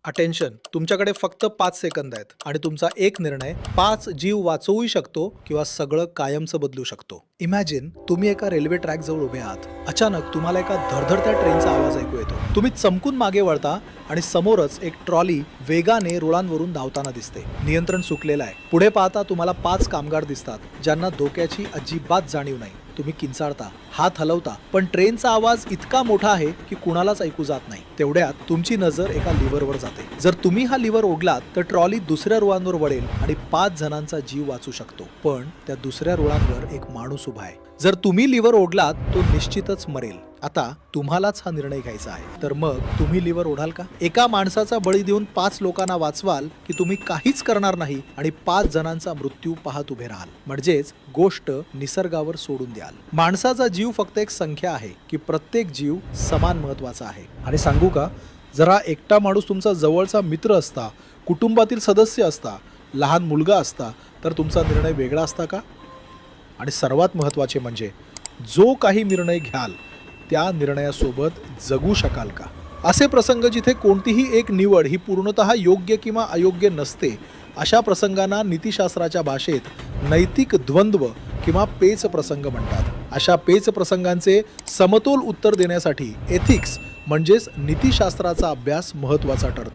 Attention, तुमच्याकडे फक्त 5 second आहेत आणि तुमचा एक निर्णय 5 जीव वाचवूही शकतो किंवा सगळं कायमचं बदलू शकतो. इमॅजिन तुम्ही एका रेल्वे ट्रॅक जवळ उभे आहात. अचानक तुम्हाला एका धडधडत्या ट्रेनचा आवाज ऐकू येतो. तुम्ही चमकून मागे वळता आणि समोरच एक ट्रॉली वेगाने रुळांवरून धावताना दिसते. नियंत्रण सुटलेलं आहे. पुढे पाहता तुम्हाला 5 कामगार दिसतात ज्यांना धोक्याची अजिबात जाणीव नाही. तुम्ही किंचाळता, हात हलवता, पण ट्रेनचा आवाज इतका मोठा आहे की कुणालाच ऐकू जात नाही. तेवढ्यात तुमची नजर एका लिव्हरवर जाते. जर तुम्ही हा लिव्हर ओढलात तर ट्रॉली दुसऱ्या रुळांवर वळेल आणि 5 जणांचा जीव वाचू शकतो. पण त्या दुसऱ्या रुळांवर एक माणूस उभा आहे. जर तुम्ही लिव्हर ओढलात तो निश्चितच मरेल. आता तुम्हालाच हा निर्णय घ्यायचा आहे. तर मग तुम्ही लिव्हर ओढाल का? एका माणसाचा बळी देऊन 5 लोकांना वाचवाल की तुम्ही काहीच करणार नाही आणि 5 जणांचा मृत्यू पाहत उभे राहाल? म्हणजेच गोष्ट निसर्गावर सोडून द्याल. माणसाचा जीव फक्त एक संख्या आहे की प्रत्येक जीव समान महत्वाचा आहे. आणि सांगू का, जरा एकटा माणूस तुमचा जवळचा मित्र असता, कुटुंबातील सदस्य असता, लहान मुलगा असता तर तुमचा निर्णय वेगळा असता का? आणि सर्वात महत्त्वाचे म्हणजे जो काही निर्णय घ्याल त्या निर्णयासोबत जगू शकाल का? असे प्रसंग जिथे कोणतीही एक निवड ही पूर्णतः योग्य किंवा अयोग्य नसते, अशा प्रसंगांना नीतिशास्त्राच्या भाषेत नैतिक द्वंद्व किंवा पेच प्रसंग म्हणतात. अशा पेच प्रसंगांचे समतोल उत्तर देण्यासाठी एथिक्स म्हणजेच नीतिशास्त्राचा अभ्यास महत्त्वाचा ठरतो.